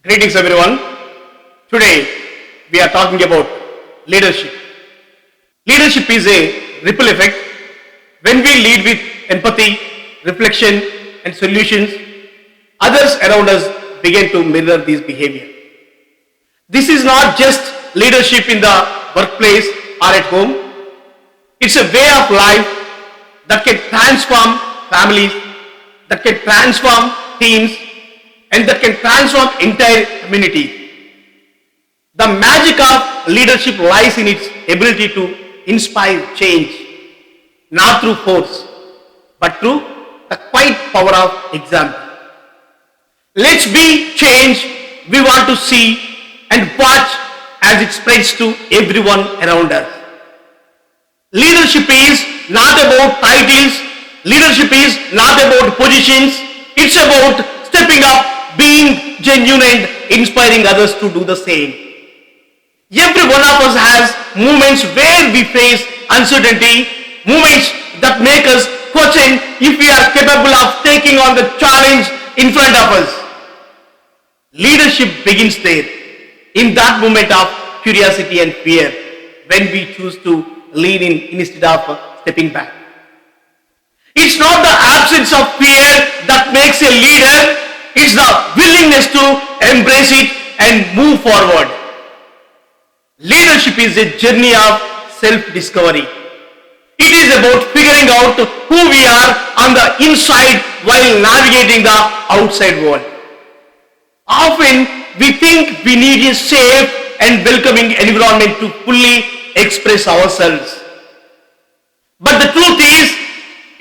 Greetings everyone. Today we are talking about leadership. Leadership is a ripple effect. When we lead with empathy, reflection and solutions, others around us begin to mirror this behavior. This is not just leadership in the workplace or at home. It's a way of life that can transform families, that can transform teams, and that can transform entire communities. The magic of leadership lies in its ability to inspire change, not through force, but through the quiet power of example. Let's be change we want to see and watch as it spreads to everyone around us. Leadership is not about titles, leadership is not about positions, it's about stepping up, being genuine and inspiring others to do the same. Every one of us has moments where we face uncertainty, moments that make us question if we are capable of taking on the challenge in front of us. Leadership begins there, in that moment of curiosity and fear, when we choose to lean in instead of stepping back. It's not the absence of fear that makes a leader, it's the willingness to embrace it and move forward. Leadership is a journey of self-discovery. It is about figuring out who we are on the inside while navigating the outside world. Often we think we need a safe and welcoming environment to fully express ourselves. But the truth is,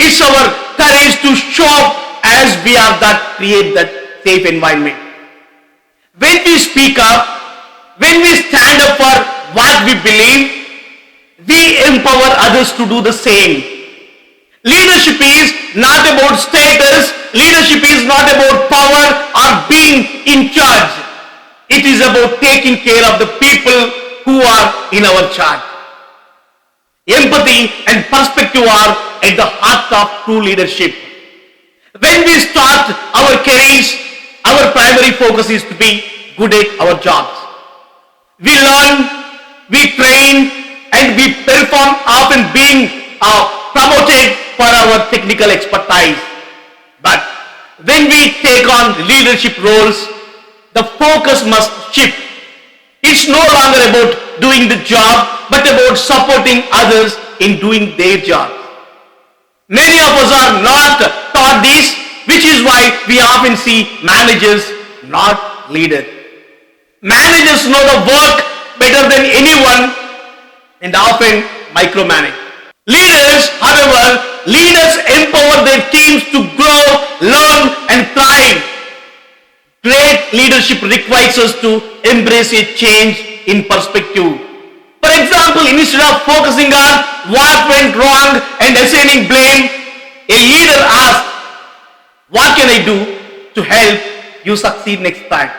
it's our courage to show up as we are that create that safe environment. When we speak up, when we stand up for what we believe, we empower others to do the same. Leadership is not about status, leadership is not about power or being in charge. It is about taking care of the people who are in our charge. Empathy and perspective are at the heart of true leadership. When we start our careers, our primary focus is to be good at our jobs. We learn, we train, and we perform, often being promoted for our technical expertise. But when we take on leadership roles, the focus must shift. It's no longer about doing the job, but about supporting others in doing their job. Many of us are not taught this, which is why we often see managers, not leaders. Managers know the work better than anyone and often micromanage. Leaders, however, leaders empower their teams to grow, learn and thrive. Great leadership requires us to embrace a change in perspective. For example, instead of focusing on what went wrong and assigning blame, a leader asks, what can I do to help you succeed next time?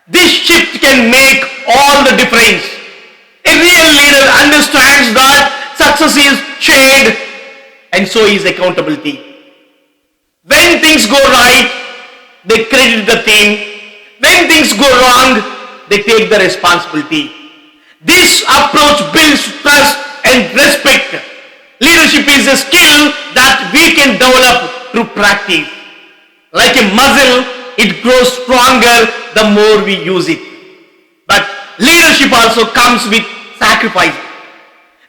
This shift can make all the difference. A real leader understands that success is shared and so is accountability. When things go right, they credit the team. When things go wrong, they take the responsibility. This approach builds trust and respect. Leadership is a skill that we can develop through practice. Like a muscle, it grows stronger the more we use it. But leadership also comes with sacrifice.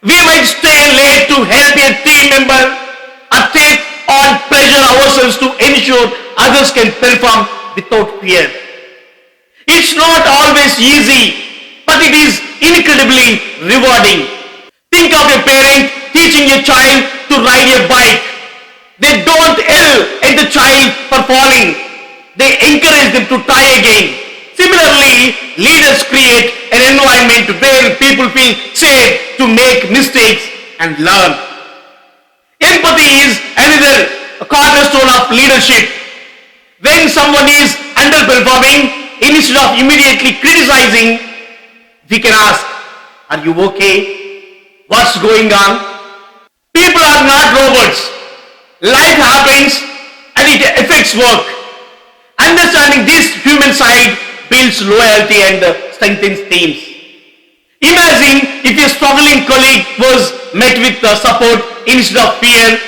We might stay late to help a team member or take on pressure ourselves to ensure others can perform without fear. It's not always easy, but it is incredibly rewarding. Think of a parent teaching a child to ride a bike. They don't yell at the child for falling. They encourage them to try again. Similarly, leaders create an environment where people feel safe to make mistakes and learn. Empathy is another cornerstone of leadership. When someone is underperforming, instead of immediately criticizing, we can ask, are you okay? What's going on? People are not robots. Life happens and it affects work. Understanding this human side builds loyalty and strengthens teams. Imagine if a struggling colleague was met with support instead of fear,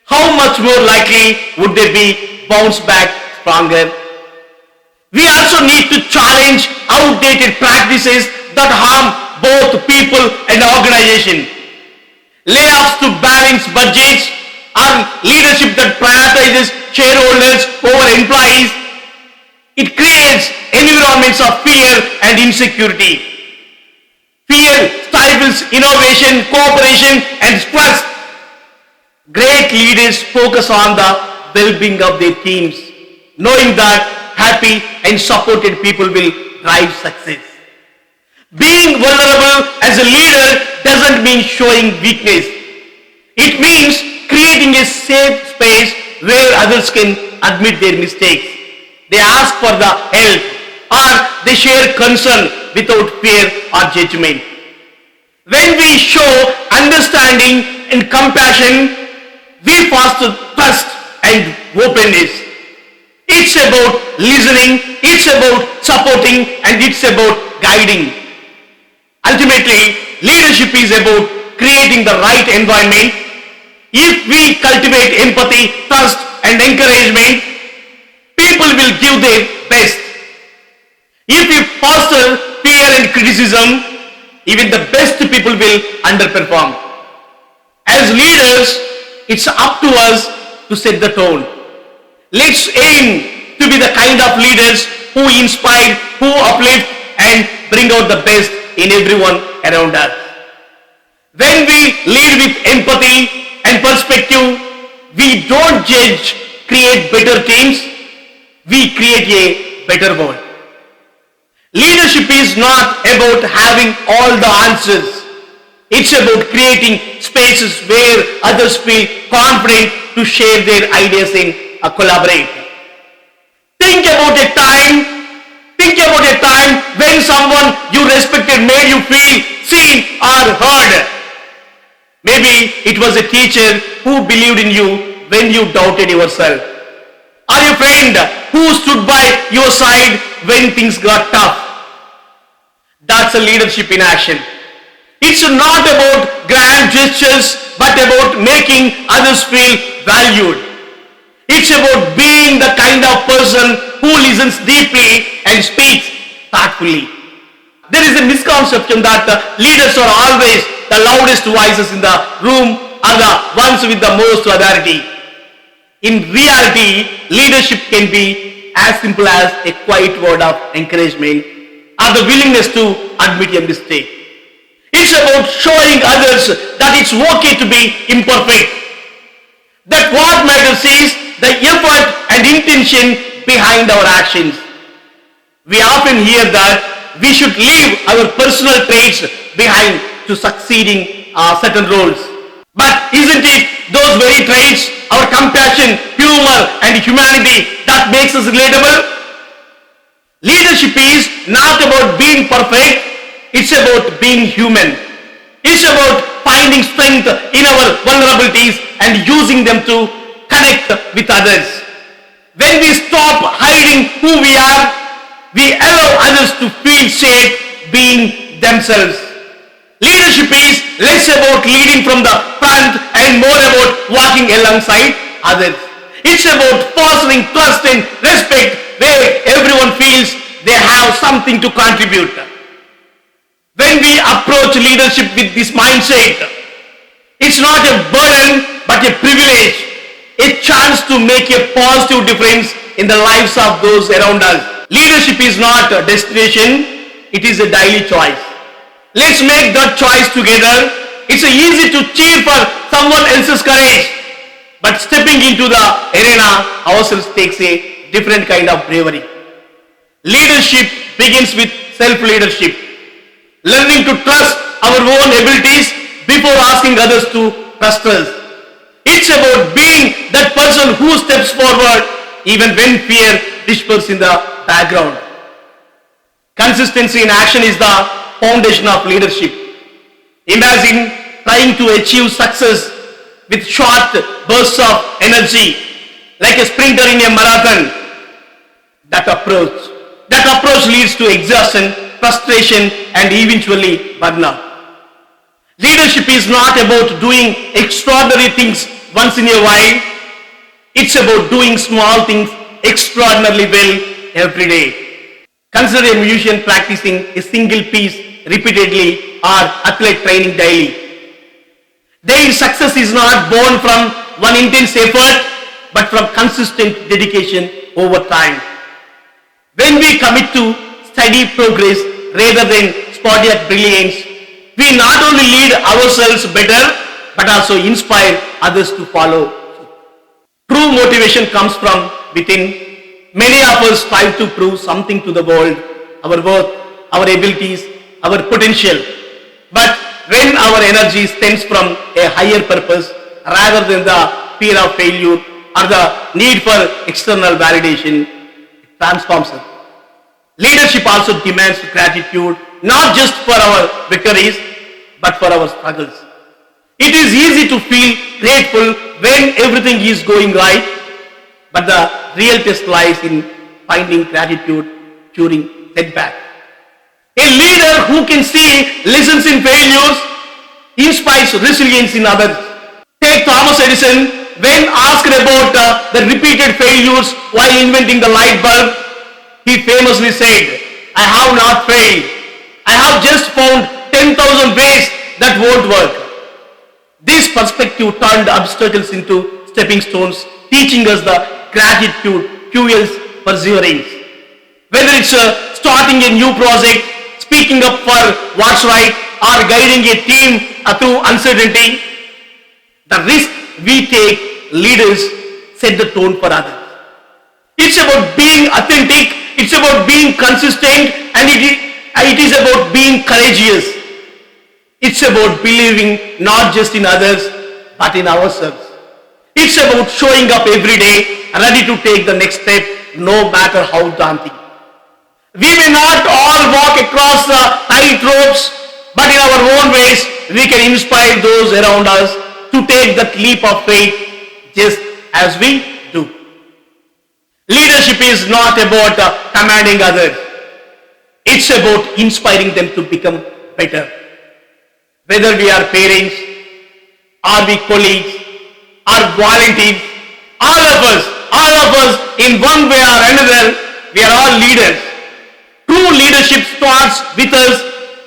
how much more likely would they be bounce back stronger? We also need to challenge outdated practices that harm both people and organization. Layoffs to balance budgets or leadership that prioritizes shareholders over employees. It creates environments of fear and insecurity. Fear stifles innovation, cooperation, and trust. Great leaders focus on the well-being of their teams, knowing that happy and supported people will drive success. Being vulnerable as a leader doesn't mean showing weakness. It means creating a safe space where others can admit their mistakes. They ask for the help or they share concern without fear or judgment. When we show understanding and compassion, we foster trust and openness. It's about listening, it's about supporting, and it's about guiding. Ultimately, leadership is about creating the right environment. If we cultivate empathy, trust, and encouragement, people will give their best. If we foster fear and criticism, even the best people will underperform. As leaders, it's up to us to set the tone. Let's aim to be the kind of leaders who inspire, who uplift, and bring out the best in everyone around us. When we lead with empathy and perspective, we don't judge, create better teams, we create a better world. Leadership is not about having all the answers. It's about creating spaces where others feel confident to share their ideas and collaborate. Think about a time when someone you respected made you feel seen or heard. Maybe it was a teacher who believed in you when you doubted yourself, or a friend who stood by your side when things got tough. That's a leadership in action. It's not about grand gestures, but about making others feel valued. It's about being the kind of person who listens deeply and speaks thoughtfully. There is a misconception that leaders are always the loudest voices in the room or the ones with the most authority. In reality, leadership can be as simple as a quiet word of encouragement or the willingness to admit a mistake. It's about showing others that it's okay to be imperfect. That what matters is the effort and intention behind our actions. We often hear that we should leave our personal traits behind to succeeding certain roles. But isn't it those very traits, our compassion, humor, and humanity that makes us relatable? Leadership is not about being perfect, it's about being human. It's about finding strength in our vulnerabilities and using them to connect with others. When we stop hiding who we are, we allow others to feel safe being themselves. Leadership is less about leading from the front and more about walking alongside others. It's about fostering trust and respect where everyone feels they have something to contribute. When we approach leadership with this mindset, it's not a burden but a privilege, a chance to make a positive difference in the lives of those around us. Leadership is not a destination, it is a daily choice. Let's make that choice together. It's easy to cheer for someone else's courage, but stepping into the arena ourselves takes a different kind of bravery. Leadership begins with self-leadership, learning to trust our own abilities before asking others to trust us. It's about being that person who steps forward even when fear whispers in the background. Consistency in action is the foundation of leadership. Imagine trying to achieve success with short bursts of energy, like a sprinter in a marathon. That That approach leads to exhaustion, frustration, and eventually burnout. Leadership is not about doing extraordinary things once in a while. It's about doing small things extraordinarily well every day. Consider a musician practicing a single piece repeatedly or athlete training daily. Their success is not born from one intense effort, but from consistent dedication over time. When we commit to steady progress rather than sporadic brilliance, we not only lead ourselves better, but also inspire others to follow. True motivation comes from within. Many of us strive to prove something to the world, our worth, our abilities, our potential. But when our energy stems from a higher purpose rather than the fear of failure or the need for external validation, it transforms us. Leadership also demands gratitude, not just for our victories, but for our struggles. It is easy to feel grateful when everything is going right, but the real test lies in finding gratitude during setback. A leader who can see lessons in failures inspires resilience in others. Take Thomas Edison. When asked about the repeated failures while inventing the light bulb, he famously said, "I have not failed. I have just found 10,000 ways that won't work." This perspective turned obstacles into stepping stones, teaching us the gratitude fuels perseverance. Whether it's starting a new project, speaking up for what's right, or guiding a team through uncertainty, the risk we take, leaders set the tone for others. It's about being authentic, it's about being consistent, and it is about being courageous. It's about believing not just in others, but in ourselves. It's about showing up every day, ready to take the next step, no matter how daunting. We may not all walk across the tight ropes, but in our own ways, we can inspire those around us to take that leap of faith just as we do. Leadership is not about commanding others. It's about inspiring them to become better. Whether we are parents, are we colleagues, or volunteers, all of us in one way or another, we are all leaders. True leadership starts with us,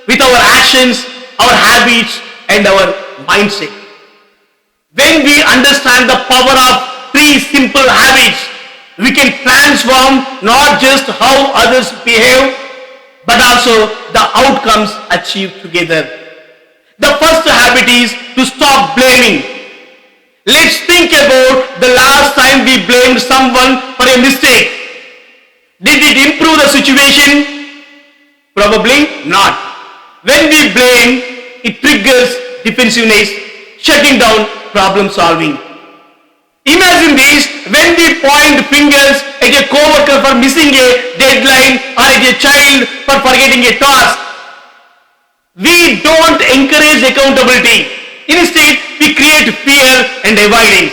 with our actions, our habits, and our mindset. When we understand the power of three simple habits, we can transform not just how others behave, but also the outcomes achieved together. The first habit is to stop blaming. Let's think about the last time we blamed someone for a mistake. Did it improve the situation? Probably not. When we blame, it triggers defensiveness, shutting down problem solving. Imagine this: when we point fingers at a coworker for missing a deadline or at a child for forgetting a task, we don't encourage accountability. Instead, we create fear and avoidance.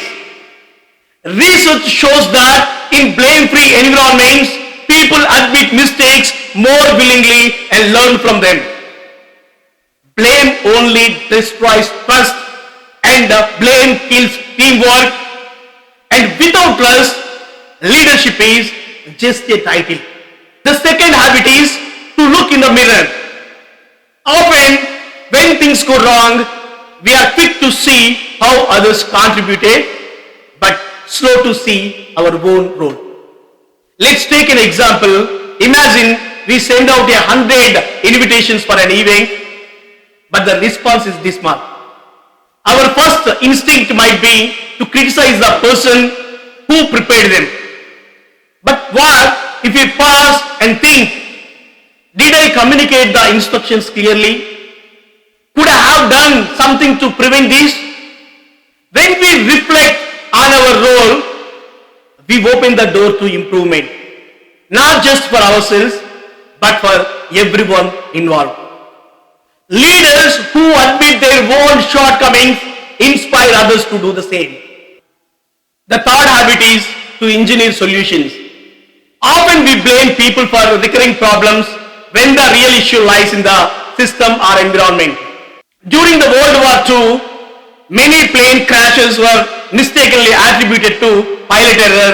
Research shows that in blame-free environments, people admit mistakes more willingly and learn from them. Blame only destroys trust, and blame kills teamwork. And without trust, leadership is just a title. The second habit is to look in the mirror. Often, when things go wrong, we are quick to see how others contributed, but slow to see our own role. Let's take an example. Imagine we send out 100 invitations for an event, but the response is dismal. Our first instinct might be to criticize the person who prepared them. But what if we pause and think, did I communicate the instructions clearly? Could I have done something to prevent this? When we reflect on our role, we open the door to improvement, not just for ourselves, but for everyone involved. Leaders who admit their own shortcomings inspire others to do the same. The third habit is to engineer solutions. Often we blame people for recurring problems when the real issue lies in the system or environment. During the World War II, many plane crashes were mistakenly attributed to pilot error,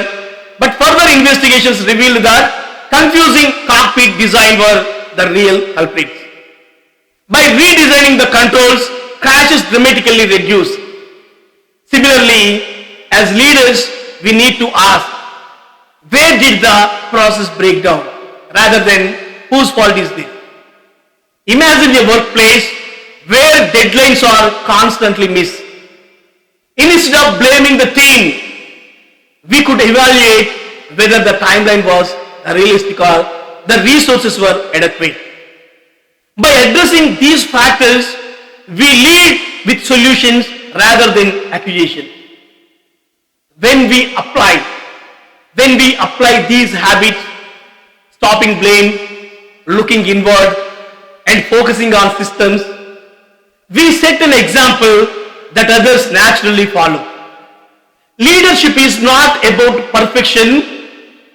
but further investigations revealed that confusing cockpit design were the real culprits. By redesigning the controls, crashes dramatically reduced. Similarly, as leaders, we need to ask, where did the process break down rather than whose fault is this? Imagine a workplace where deadlines are constantly missed. Instead of blaming the team, we could evaluate whether the timeline was realistic or the resources were adequate. By addressing these factors, we lead with solutions rather than accusation. When we apply these habits, stopping blame, looking inward, and focusing on systems, we set an example that others naturally follow. Leadership is not about perfection,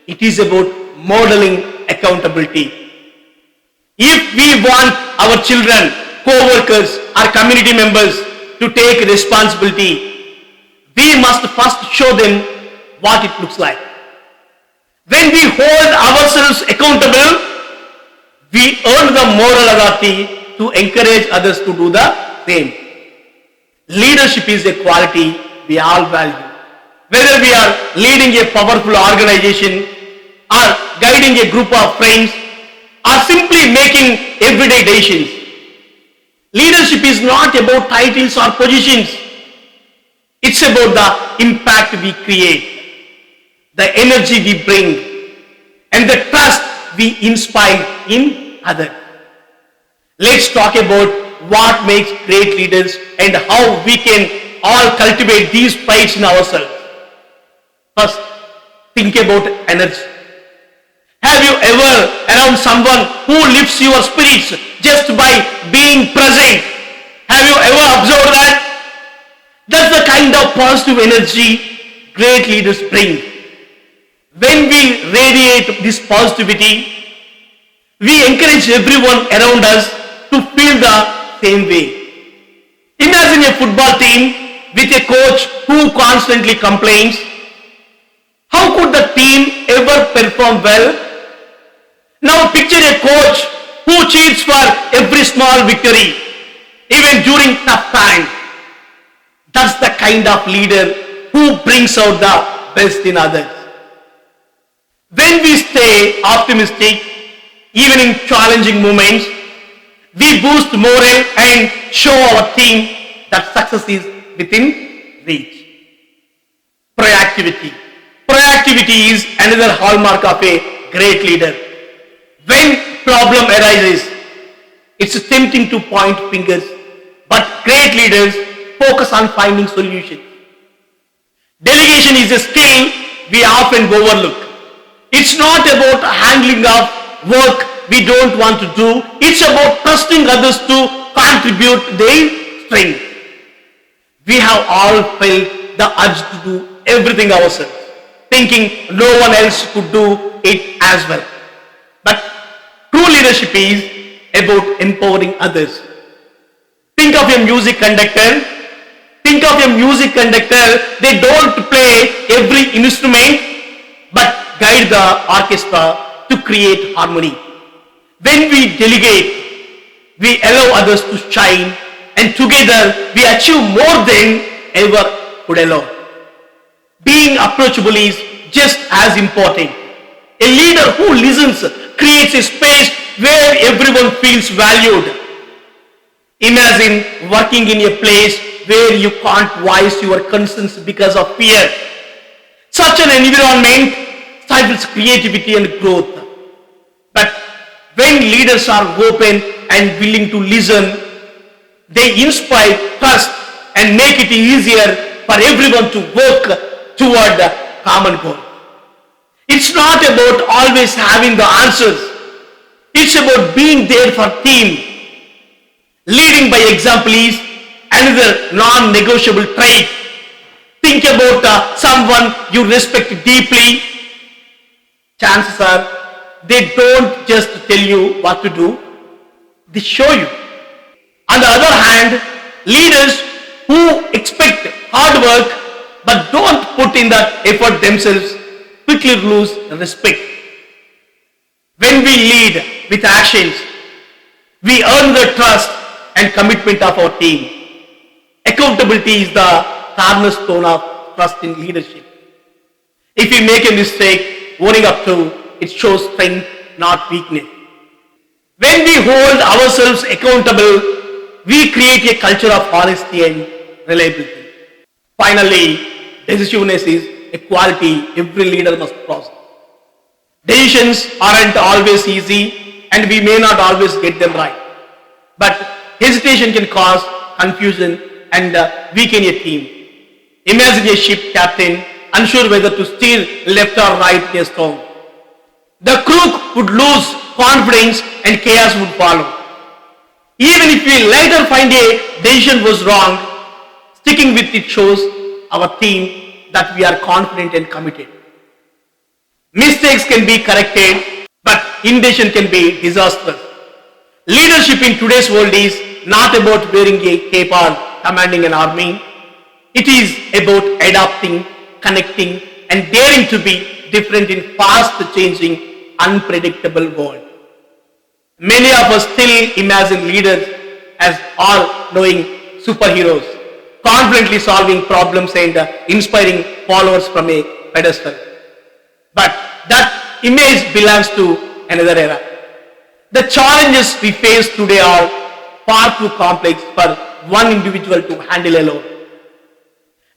it is about modeling accountability. If we want our children, co-workers, or community members to take responsibility, we must first show them what it looks like. When we hold ourselves accountable, we earn the moral authority to encourage others to do the same. Leadership is a quality we all value. Whether we are leading a powerful organization or guiding a group of friends or simply making everyday decisions. Leadership is not about titles or positions. It's about the impact we create, the energy we bring, and the trust we inspire in others. Let's talk about what makes great leaders and how we can all cultivate these traits in ourselves. First, think about energy. Have you ever around someone who lifts your spirits just by being present? Have you ever observed that? That's the kind of positive energy great leaders bring. When we radiate this positivity, we encourage everyone around us to feel the same way. Imagine a football team with a coach who constantly complains. How could the team ever perform well? Now picture a coach who cheers for every small victory, even during tough times. That's the kind of leader who brings out the best in others. When we stay optimistic, even in challenging moments, we boost morale and show our team that success is within reach. Proactivity. Proactivity is another hallmark of a great leader. When problem arises, it's tempting to point fingers, but great leaders focus on finding solutions. Delegation is a skill we often overlook. It's not about handling of work we don't want to do. It's about trusting others to contribute their strength. We have all felt the urge to do everything ourselves, thinking no one else could do it as well. But true leadership is about empowering others. Think of a music conductor. They don't play every instrument but guide the orchestra to create harmony. When we delegate, we allow others to shine, and together we achieve more than ever could alone. Being approachable is just as important. A leader who listens creates a space where everyone feels valued. Imagine working in a place where you can't voice your concerns because of fear. Such an environment stifles creativity and growth. But when leaders are open and willing to listen, they inspire trust and make it easier for everyone to work toward the common goal. It's not about always having the answers. It's about being there for team. Leading by example is another non-negotiable trait. Think about someone you respect deeply. Chances are they don't just tell you what to do, they show you. On the other hand, leaders who expect hard work but don't put in the effort themselves quickly lose respect. When we lead with actions, we earn the trust and commitment of our team. Accountability is the cornerstone of trust in leadership. If we make a mistake, owning up to it shows strength, not weakness. When we hold ourselves accountable, we create a culture of honesty and reliability. Finally, decisiveness is a quality every leader must possess. Decisions aren't always easy and we may not always get them right. But hesitation can cause confusion and weaken a team. Imagine a ship captain unsure whether to steer left or right in a storm. The crew would lose confidence and chaos would follow. Even if we later find a decision was wrong, sticking with it shows our team that we are confident and committed. Mistakes can be corrected, but indecision can be disastrous. Leadership in today's world is not about wearing a cape or commanding an army. It is about adapting, connecting, and daring to be different in fast-changing, unpredictable world. Many of us still imagine leaders as all-knowing superheroes, confidently solving problems and inspiring followers from a pedestal. But that image belongs to another era. The challenges we face today are far too complex for one individual to handle alone.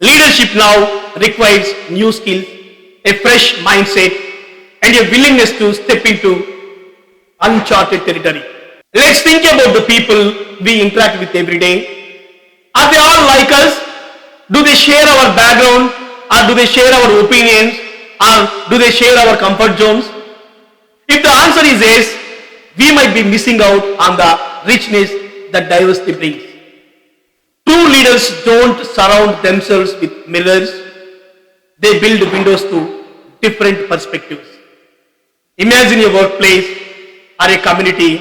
Leadership now requires new skills, a fresh mindset, and a willingness to step into uncharted territory. Let's think about the people we interact with every day. Are they all like us? Do they share our background? Or do they share our opinions? Or do they share our comfort zones? If the answer is yes, we might be missing out on the richness that diversity brings. True leaders don't surround themselves with mirrors. They build windows to different perspectives. Imagine a workplace or a community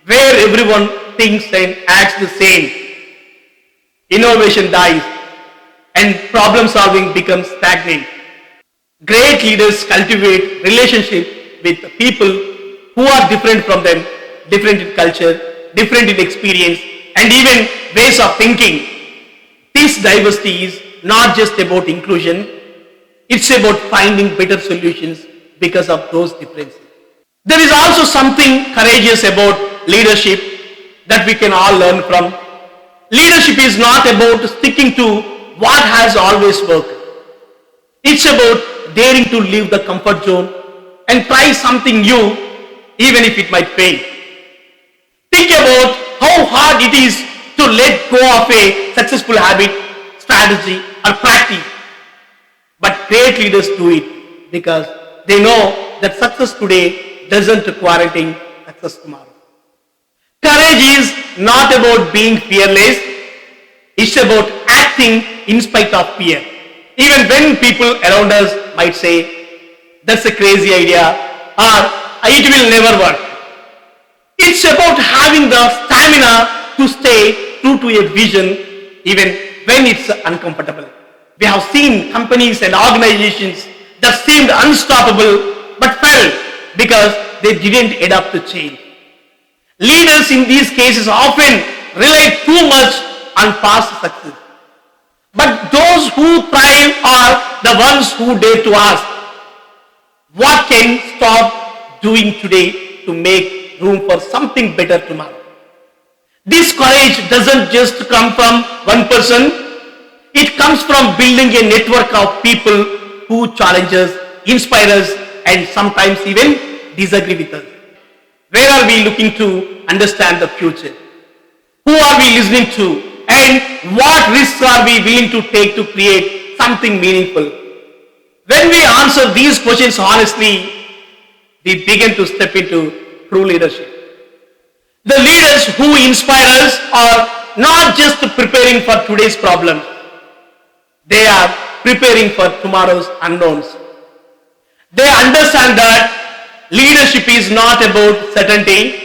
where everyone thinks and acts the same. Innovation dies and problem solving becomes stagnant. Great leaders cultivate relationships with people who are different from them, different in culture, different in experience, and even ways of thinking. This diversity is not just about inclusion, it's about finding better solutions because of those differences. There is also something courageous about leadership that we can all learn from. Leadership is not about sticking to what has always worked. It's about daring to leave the comfort zone and try something new even if it might fail. Think about how hard it is to let go of a successful habit, strategy, or practice. But great leaders do it because they know that success today doesn't guarantee success tomorrow. Courage is not about being fearless, it's about acting in spite of fear. Even when people around us might say, that's a crazy idea, or it will never work. It's about having the stamina to stay true to a vision even when it's uncomfortable. We have seen companies and organizations that seemed unstoppable but fell because they didn't adapt to change. Leaders in these cases often rely too much on past success. But those who thrive are the ones who dare to ask, what can stop doing today to make room for something better tomorrow? This courage doesn't just come from one person, it comes from building a network of people who challenge us, inspire us, and sometimes even disagree with us. Where are we looking to understand the future? Who are we listening to? And what risks are we willing to take to create something meaningful? When we answer these questions honestly, we begin to step into true leadership. The leaders who inspire us are not just preparing for today's problems, they are preparing for tomorrow's unknowns. They understand that leadership is not about certainty,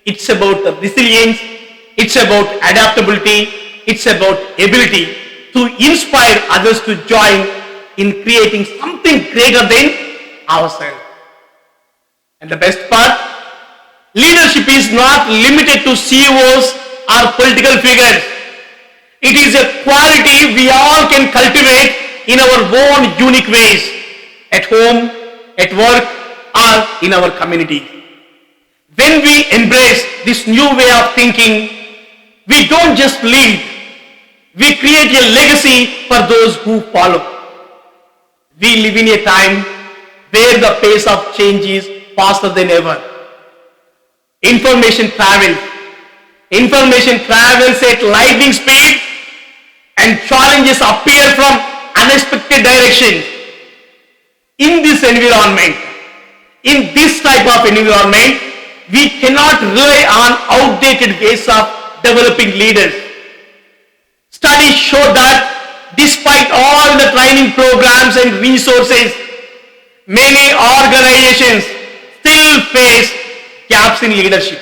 it's about resilience, it's about adaptability, it's about ability to inspire others to join in creating something greater than ourselves. And the best part, leadership is not limited to CEOs or political figures. It is a quality we all can cultivate in our own unique ways, at home, at work, or in our community. When we embrace this new way of thinking, we don't just lead, we create a legacy for those who follow. We live in a time where the pace of change is faster than ever. Information travels. Information travels at lightning speed and challenges appear from unexpected directions. In this environment, in this type of environment, we cannot rely on outdated ways of developing leaders. Studies show that despite all the training programs and resources, many organizations still face gaps in leadership.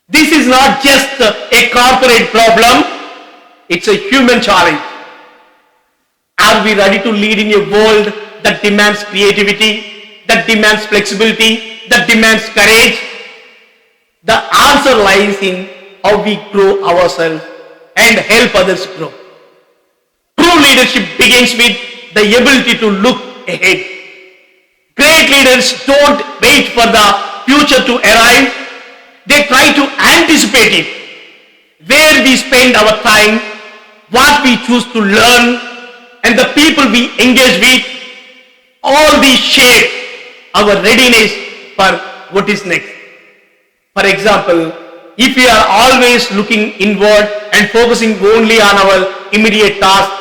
This is not just a corporate problem, it's a human challenge. Are we ready to lead in a world that demands creativity, that demands flexibility, that demands courage? The answer lies in how we grow ourselves and help others grow. True leadership begins with the ability to look ahead. Great leaders don't wait for the future to arrive. They try to anticipate it. Where we spend our time, what we choose to learn, and the people we engage with, all these shape our readiness for what is next. For example, if we are always looking inward and focusing only on our immediate task,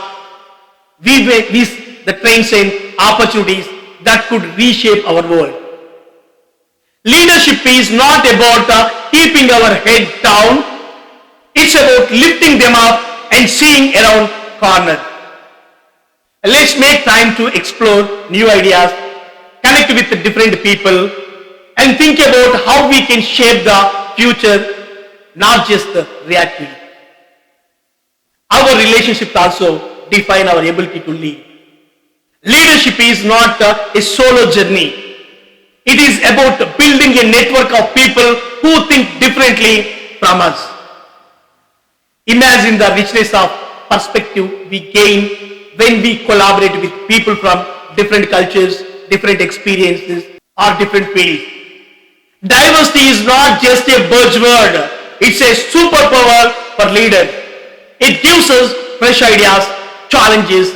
we may miss the transcend opportunities that could reshape our world. Leadership is not about keeping our head down, it's about lifting them up and seeing around corners. Let's make time to explore new ideas, connect with different people, and think about how we can shape the future, not just react to it. Our relationships also define our ability to lead. Leadership is not a solo journey. It is about building a network of people who think differently from us. Imagine the richness of perspective we gain when we collaborate with people from different cultures, different experiences, or different fields. Diversity is not just a buzzword, it's a superpower for leaders. It gives us fresh ideas, challenges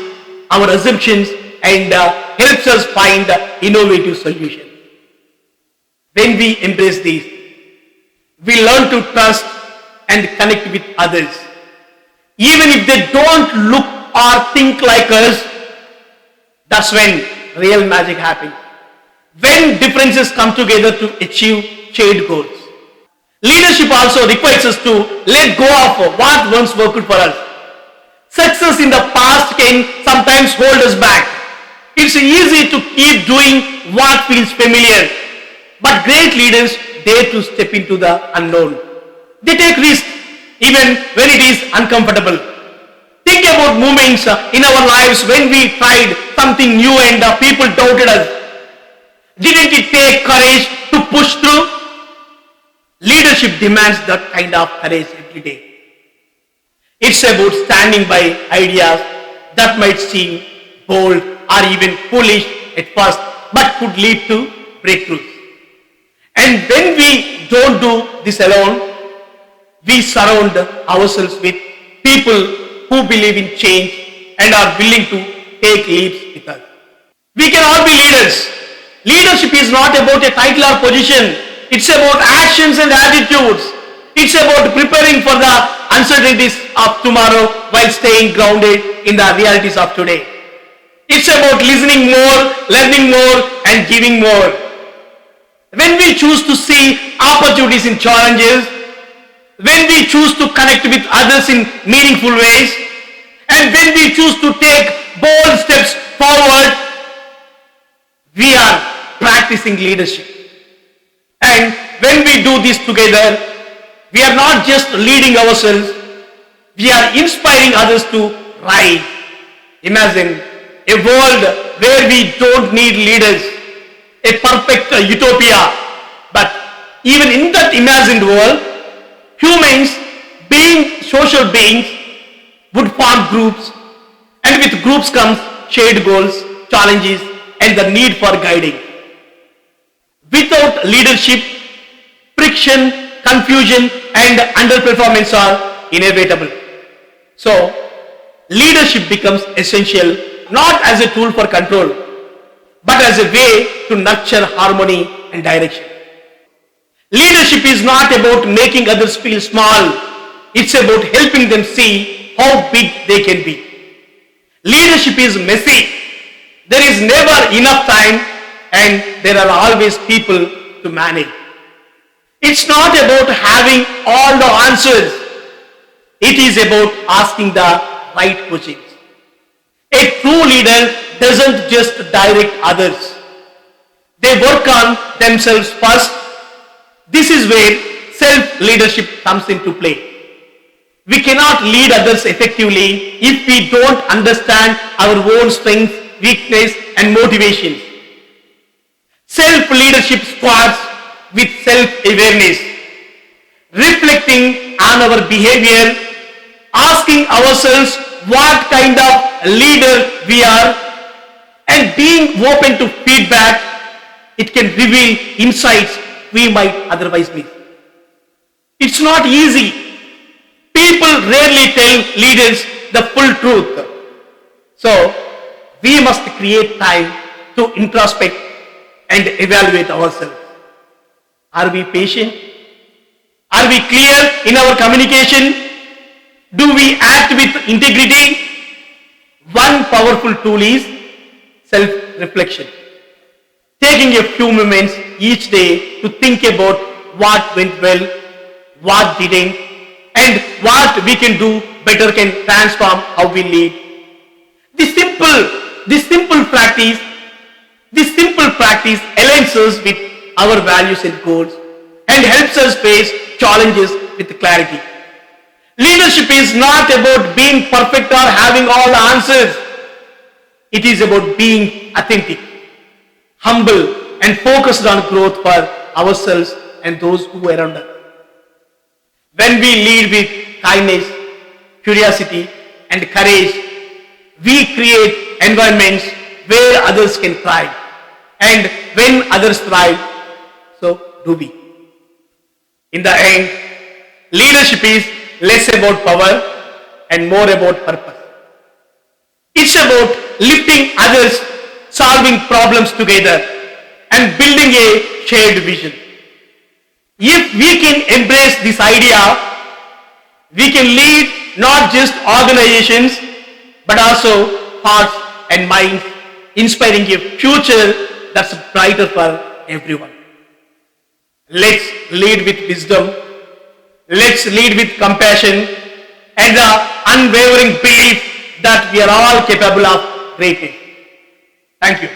our assumptions, and helps us find innovative solutions. When we embrace these, we learn to trust and connect with others. Even if they don't look or think like us, that's when real magic happens. When differences come together to achieve shared goals. Leadership also requires us to let go of what once worked for us. Success in the past can sometimes hold us back. It's easy to keep doing what feels familiar, but great leaders dare to step into the unknown. They take risks even when it is uncomfortable. Think about moments in our lives when we tried something new and people doubted us. Didn't it take courage to push through? Leadership demands that kind of courage every day. It's about standing by ideas that might seem bold or even foolish at first, but could lead to breakthroughs. And when we don't do this alone, we surround ourselves with people who believe in change and are willing to take leaps with us. We can all be leaders. Leadership is not about a title or position. It's about actions and attitudes. It's about preparing for the uncertainties of tomorrow while staying grounded in the realities of today. It's about listening more, learning more, and giving more. When we choose to see opportunities in challenges, when we choose to connect with others in meaningful ways, and when we choose to take bold steps forward, we are practicing leadership. And when we do this together, we are not just leading ourselves, we are inspiring others to rise. Imagine a world where we don't need leaders, a perfect utopia. But even in that imagined world, humans, being social beings, would form groups, and with groups comes shared goals, challenges, and the need for guiding. Without leadership, friction, confusion, and underperformance are inevitable. So, leadership becomes essential not as a tool for control, but as a way to nurture harmony and direction. Leadership is not about making others feel small, it's about helping them see how big they can be. Leadership is messy. There is never enough time and there are always people to manage. It's not about having all the answers. It is about asking the right questions. A true leader doesn't just direct others. They work on themselves first. This is where self-leadership comes into play. We cannot lead others effectively if we don't understand our own strengths, weakness, and motivations. Self-leadership starts with self-awareness, reflecting on our behavior, asking ourselves what kind of leader we are, and being open to feedback. It can reveal insights we might otherwise miss. It's not easy. People rarely tell leaders the full truth. So, we must create time to introspect and evaluate ourselves. Are we patient? Are we clear in our communication? Do we act with integrity? One powerful tool is self-reflection. Taking a few moments each day to think about what went well, what didn't, and what we can do better can transform how we lead. This simple practice aligns us with our values and goals and helps us face challenges with clarity. Leadership is not about being perfect or having all the answers. It is about being authentic, humble, and focused on growth for ourselves and those who are around us. When we lead with kindness, curiosity, and courage, we create environments where others can thrive. And when others thrive, so do we. In the end, leadership is less about power and more about purpose. It's about lifting others, solving problems together, and building a shared vision. If we can embrace this idea, we can lead not just organizations, but also hearts and minds, inspiring a future that's brighter for everyone. Let's lead with wisdom. Let's lead with compassion and the unwavering belief that we are all capable of greatness. Thank you.